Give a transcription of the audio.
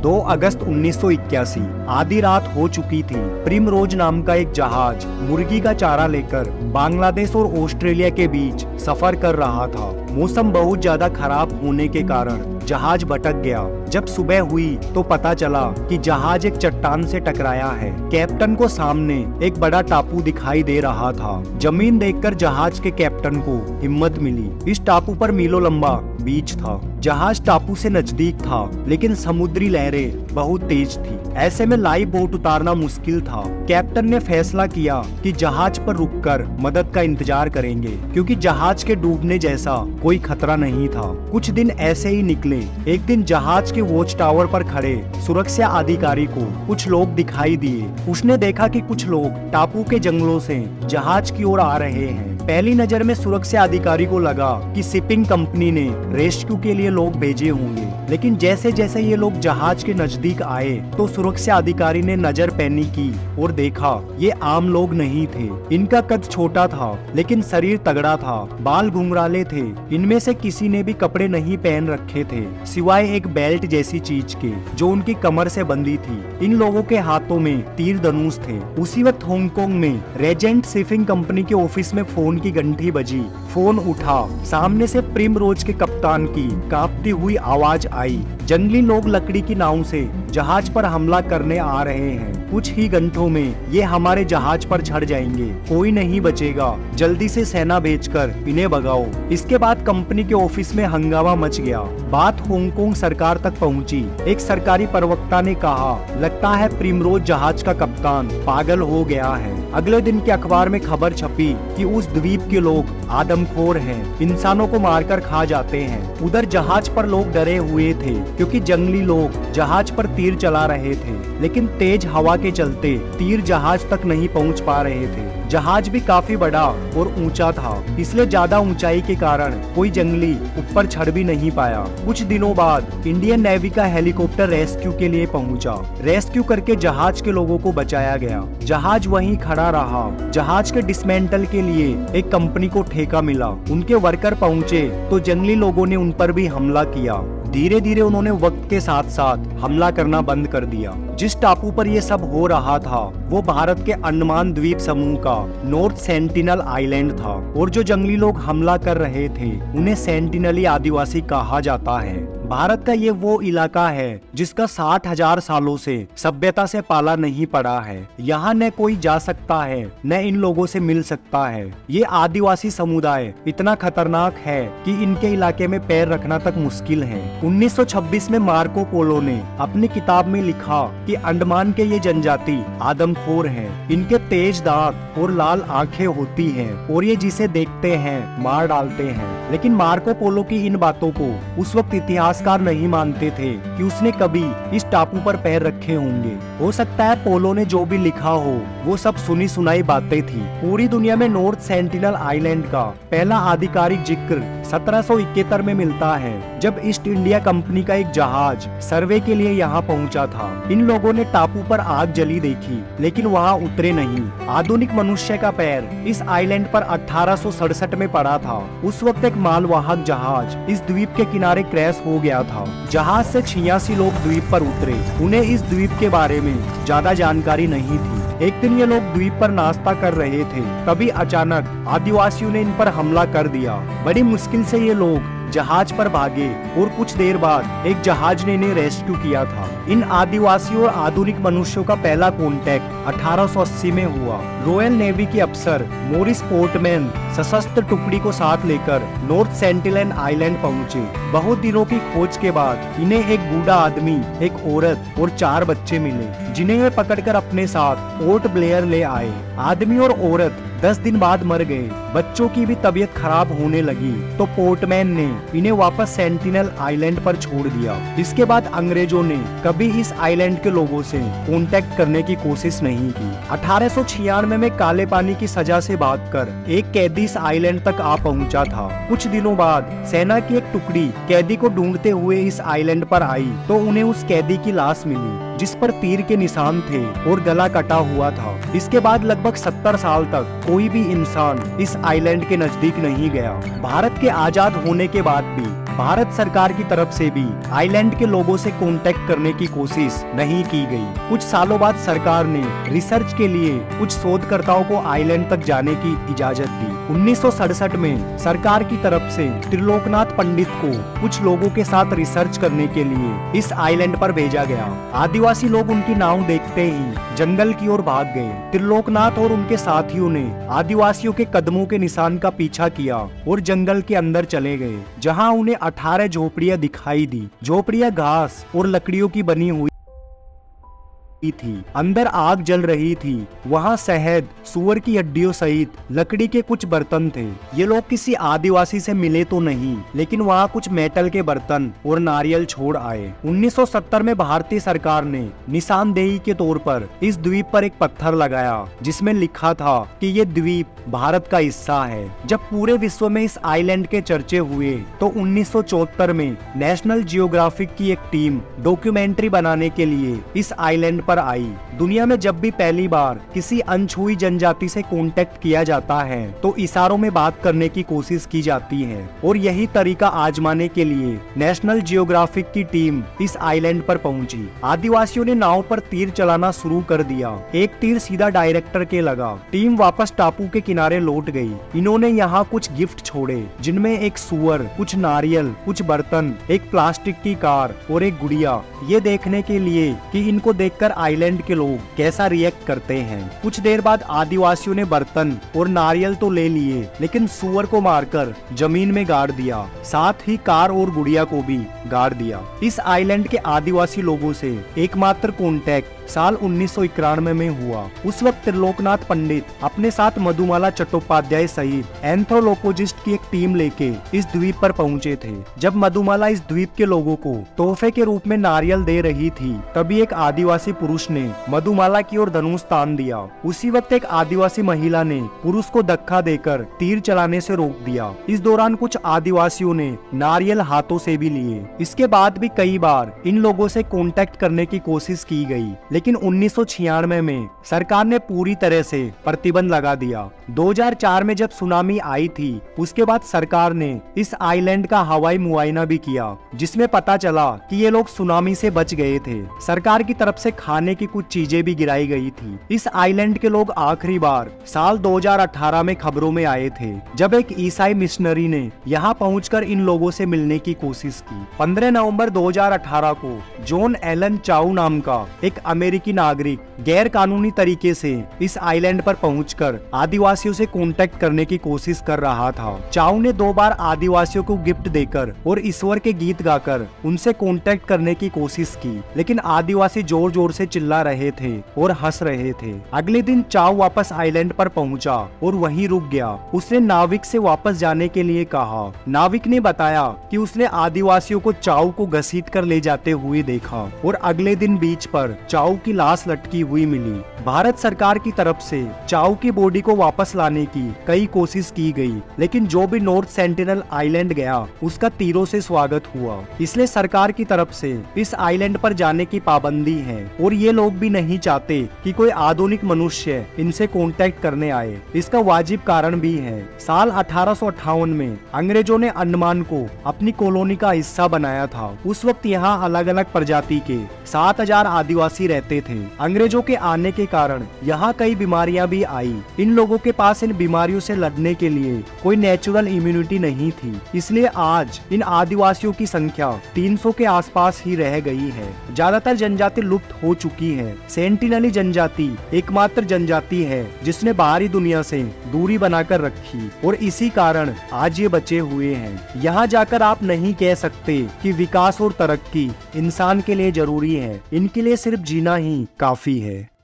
2 अगस्त 1981 आधी रात हो चुकी थी। प्रिमरोज नाम का एक जहाज मुर्गी का चारा लेकर बांग्लादेश और ऑस्ट्रेलिया के बीच सफर कर रहा था। मौसम बहुत ज्यादा खराब होने के कारण जहाज भटक गया। जब सुबह हुई तो पता चला कि जहाज एक चट्टान से टकराया है। कैप्टन को सामने एक बड़ा टापू दिखाई दे रहा था। जमीन देखकर जहाज के कैप्टन को हिम्मत मिली। इस टापू पर मीलों लंबा बीच था। जहाज टापू से नजदीक था, लेकिन समुद्री लहरें बहुत तेज थी। ऐसे में लाइव बोट उतारना मुश्किल था। कैप्टन ने फैसला किया कि जहाज पर रुककर मदद का इंतजार करेंगे, क्योंकि जहाज के डूबने जैसा कोई खतरा नहीं था। कुछ दिन ऐसे ही निकले। एक दिन जहाज के वॉच टावर पर खड़े सुरक्षा अधिकारी को कुछ लोग दिखाई दिए। उसने देखा कि कुछ लोग टापू के जंगलों से जहाज की ओर आ रहे हैं। पहली नजर में सुरक्षा अधिकारी को लगा कि शिपिंग कंपनी ने रेस्क्यू के लिए लोग भेजे होंगे, लेकिन जैसे जैसे ये लोग जहाज के नजदीक आए तो सुरक्षा अधिकारी ने नजर पैनी की और देखा ये आम लोग नहीं थे। इनका कद छोटा था, लेकिन शरीर तगड़ा था। बाल घुंघराले थे। इनमें से किसी ने भी कपड़े नहीं पहन रखे थे, सिवाय एक बेल्ट जैसी चीज के जो उनकी कमर से बंधी थी। इन लोगों के हाथों में तीर धनुष थे। उसी वक्त हांगकांग में रेजेंट शिपिंग कंपनी के ऑफिस में फोन की घंटी बजी। फोन उठा। सामने से प्रिमरोज के कप्तान की कांपती हुई आवाज आई, जंगली लोग लकड़ी की नाव से जहाज पर हमला करने आ रहे हैं। कुछ ही घंटों में ये हमारे जहाज पर चढ़ जाएंगे। कोई नहीं बचेगा। जल्दी से सेना भेजकर इन्हें भगाओ। इसके बाद कंपनी के ऑफिस में हंगामा मच गया। बात हांगकांग सरकार तक पहुंची। एक सरकारी प्रवक्ता ने कहा, लगता है प्रिमरोज जहाज का कप्तान पागल हो गया है। अगले दिन के अखबार में खबर छपी कि उस द्वीप के लोग आदमखोर हैं, इंसानों को मारकर खा जाते हैं। उधर जहाज पर लोग डरे हुए थे, क्योंकि जंगली लोग जहाज पर तीर चला रहे थे, लेकिन तेज हवा के चलते तीर जहाज तक नहीं पहुंच पा रहे थे। जहाज भी काफी बड़ा और ऊंचा था, इसलिए ज्यादा ऊंचाई के कारण कोई जंगली ऊपर चढ़ भी नहीं पाया। कुछ दिनों बाद इंडियन नेवी का हेलीकॉप्टर रेस्क्यू के लिए पहुंचा। रेस्क्यू करके जहाज के लोगों को बचाया गया। जहाज वहीं खड़ा रहा। जहाज के डिसमेंटल के लिए एक कंपनी को ठेका मिला। उनके वर्कर पहुंचे तो जंगली लोगों ने उन पर भी हमला किया। धीरे धीरे उन्होंने वक्त के साथ साथ हमला करना बंद कर दिया। जिस टापू पर ये सब हो रहा था वो भारत के अंडमान द्वीप समूह का नॉर्थ सेंटिनल आइलैंड था, और जो जंगली लोग हमला कर रहे थे उन्हें सेंटिनली आदिवासी कहा जाता है। भारत का ये वो इलाका है जिसका 60,000 सालों से सभ्यता से पाला नहीं पड़ा है। यहाँ न कोई जा सकता है न इन लोगों से मिल सकता है। ये आदिवासी समुदाय इतना खतरनाक है कि इनके इलाके में पैर रखना तक मुश्किल है। 1926 में मार्को पोलो ने अपनी किताब में लिखा कि अंडमान के ये जनजाति आदमखोर हैं। इनके तेज दांत और लाल आंखें होती हैं, और ये जिसे देखते हैं मार डालते हैं। लेकिन मार्को पोलो की इन बातों को उस वक्त इतिहासकार नहीं मानते थे कि उसने कभी इस टापू पर पैर रखे होंगे। हो सकता है पोलो ने जो भी लिखा हो वो सब सुनी सुनाई बातें थी। पूरी दुनिया में नॉर्थ सेंटिनल आइलैंड का पहला आधिकारिक जिक्र 1771 में मिलता है, जब ईस्ट इंडिया कंपनी का एक जहाज सर्वे के लिए यहाँ पहुँचा था। इन लोगों ने टापू पर आग जली देखी, लेकिन वहाँ उतरे नहीं। आधुनिक मनुष्य का पैर इस आइलैंड पर 1867 में पड़ा था। उस वक्त एक मालवाहक जहाज इस द्वीप के किनारे क्रैश हो गया था। जहाज से 86 लोग द्वीप पर उतरे। उन्हें इस द्वीप के बारे में ज्यादा जानकारी नहीं थी। एक दिन ये लोग द्वीप पर नाश्ता कर रहे थे, तभी अचानक आदिवासियों ने इन पर हमला कर दिया। बड़ी मुश्किल से ये लोग जहाज पर भागे, और कुछ देर बाद एक जहाज ने इन्हें रेस्क्यू किया था। इन आदिवासियों और आधुनिक मनुष्यों का पहला कांटेक्ट 1880 में हुआ। रॉयल नेवी के अफसर मॉरिस पोर्टमैन सशस्त्र टुकड़ी को साथ लेकर नॉर्थ सेंटिनल आइलैंड पहुंचे। बहुत दिनों की खोज के बाद इन्हें एक बूढ़ा आदमी, एक औरत और 4 बच्चे मिले, जिन्हें वे पकड़कर अपने साथ पोर्ट ब्लेयर ले आए। आदमी और औरत 10 दिन बाद मर गए। बच्चों की भी तबीयत खराब होने लगी, तो पोर्टमैन ने इन्हें वापस सेंटिनल आइलैंड पर छोड़ दिया। इसके बाद अंग्रेजों ने कभी इस आइलैंड के लोगों से कांटेक्ट करने की कोशिश नहीं की। 1896 में काले पानी की सजा से भागकर एक कैदी इस आइलैंड तक आ पहुंचा था। कुछ दिनों बाद सेना की एक टुकड़ी कैदी को ढूंढते हुए इस आइलैंड पर आई, तो उन्हें उस कैदी की लाश मिली, जिस पर तीर के निशान थे और गला कटा हुआ था। इसके बाद लगभग 70 साल तक कोई भी इंसान इस आइलैंड के नजदीक नहीं गया। भारत के आजाद होने के बाद भी भारत सरकार की तरफ से भी आइलैंड के लोगों से कांटेक्ट करने की कोशिश नहीं की गई। कुछ सालों बाद सरकार ने रिसर्च के लिए कुछ शोधकर्ताओं को आइलैंड तक जाने की इजाजत दी। 1967 में सरकार की तरफ से त्रिलोकनाथ पंडित को कुछ लोगों के साथ रिसर्च करने के लिए इस आइलैंड पर भेजा गया। आदिवासी लोग उनकी नाव देखते ही जंगल की ओर भाग गए। त्रिलोकनाथ और उनके साथियों ने आदिवासियों के कदमों के निशान का पीछा किया और जंगल के अंदर चले गए, जहां उन्हें 18 झोपड़ियां दिखाई दी। झोपड़ियां घास और लकड़ियों की बनी हुई थी। अंदर आग जल रही थी। वहाँ शहद, सुअर की हड्डियों सहित लकड़ी के कुछ बर्तन थे। ये लोग किसी आदिवासी से मिले तो नहीं, लेकिन वहाँ कुछ मेटल के बर्तन और नारियल छोड़ आए। 1970 में भारतीय सरकार ने निशानदेही के तौर पर इस द्वीप पर एक पत्थर लगाया, जिसमें लिखा था कि ये द्वीप भारत का हिस्सा है। जब पूरे विश्व में इस आइलैंड के चर्चे हुए तो 1974 में नेशनल जियोग्राफिक की एक टीम डॉक्यूमेंट्री बनाने के लिए इस आइलैंड पर आई। दुनिया में जब भी पहली बार किसी अनछुई जनजाति से कांटेक्ट किया जाता है तो इशारों में बात करने की कोशिश की जाती है, और यही तरीका आजमाने के लिए नेशनल जियोग्राफिक की टीम इस आइलैंड पर पहुंची। आदिवासियों ने नाव पर तीर चलाना शुरू कर दिया। एक तीर सीधा डायरेक्टर के लगा। टीम वापस टापू के किनारे लौट गई। इन्होंने यहाँ कुछ गिफ्ट छोड़े, जिनमें एक सुअर, कुछ नारियल, कुछ बर्तन, एक प्लास्टिक की कार और एक गुड़िया, ये देखने के लिए कि इनको देखकर आइलैंड के लोग कैसा रिएक्ट करते हैं। कुछ देर बाद आदिवासियों ने बर्तन और नारियल तो ले लिए, लेकिन सुअर को मारकर जमीन में गाड़ दिया, साथ ही कार और गुड़िया को भी गाड़ दिया। इस आइलैंड के आदिवासी लोगों से एकमात्र कांटेक्ट साल 1991 में हुआ। उस वक्त त्रिलोकनाथ पंडित अपने साथ मधुमाला चट्टोपाध्याय सहित एंथ्रोपोलॉजिस्ट की एक टीम लेके इस द्वीप पर पहुंचे थे। जब मधुमाला इस द्वीप के लोगों को तोहफे के रूप में नारियल दे रही थी, तभी एक आदिवासी पुरुष ने मधुमाला की ओर धनुष तान दिया। उसी वक्त एक आदिवासी महिला ने पुरुष को धक्का देकर तीर चलाने से रोक दिया। इस दौरान कुछ आदिवासियों ने नारियल हाथों से भी लिए। इसके बाद भी कई बार इन लोगों से कांटेक्ट करने की कोशिश की गई, लेकिन 1996 में सरकार ने पूरी तरह से प्रतिबंध लगा दिया। 2004 में जब सुनामी आई थी, उसके बाद सरकार ने इस आइलैंड का हवाई मुआयना भी किया, जिसमें पता चला कि ये लोग सुनामी से बच गए थे। सरकार की तरफ से खाने की कुछ चीजें भी गिराई गई थी। इस आइलैंड के लोग आखिरी बार साल 2018 में खबरों में आए थे, जब एक ईसाई मिशनरी ने यहाँ पहुंचकर इन लोगों से मिलने की कोशिश की। 15 नवंबर 2018 को जॉन एलन चाउ नाम का एक अमेरिकी नागरिक गैर कानूनी तरीके से इस आइलैंड पर पहुंचकर आदिवासियों से कांटेक्ट करने की कोशिश कर रहा था। चाउ ने 2 बार आदिवासियों को गिफ्ट देकर और ईश्वर के गीत गाकर उनसे कांटेक्ट करने की कोशिश की, लेकिन आदिवासी जोर जोर से चिल्ला रहे थे और हंस रहे थे। अगले दिन चाउ वापस आइलैंड पर पहुंचा और वहीं रुक गया। उसने नाविक से वापस जाने के लिए कहा। नाविक ने बताया कि उसने आदिवासियों को चाउ को घसीट कर ले जाते हुए देखा और अगले दिन बीच पर चाउ की लाश लटकी हुई मिली। भारत सरकार की तरफ से चाउ की बॉडी को वापस लाने की कई कोशिश की गई, लेकिन जो भी नॉर्थ सेंटिनल आइलैंड गया उसका तीरों से स्वागत हुआ। इसलिए सरकार की तरफ से इस आइलैंड पर जाने की पाबंदी है, और ये लोग भी नहीं चाहते कि कोई आधुनिक मनुष्य इनसे कांटेक्ट करने आए। इसका वाजिब कारण भी है। साल 1858 में अंग्रेजों ने अंडमान को अपनी कॉलोनी का हिस्सा बनाया था। उस वक्त यहाँ अलग अलग प्रजाति के 7000 आदिवासी रहते थे। अंग्रेजों के आने के कारण यहाँ कई बीमारियां भी आई। इन लोगों के पास इन बीमारियों से लड़ने के लिए कोई नेचुरल इम्यूनिटी नहीं थी, इसलिए आज इन आदिवासियों की संख्या 300 के आसपास ही रह गई है। ज्यादातर जनजाति लुप्त हो चुकी है। सेंटिनली जनजाति एकमात्र जनजाति है जिसने बाहरी दुनिया से दूरी बनाकर रखी, और इसी कारण आज ये बचे हुए हैं। यहाँ जाकर आप नहीं कह सकते कि विकास और तरक्की इंसान के लिए जरूरी है। इनके लिए सिर्फ जीना ही काफी है।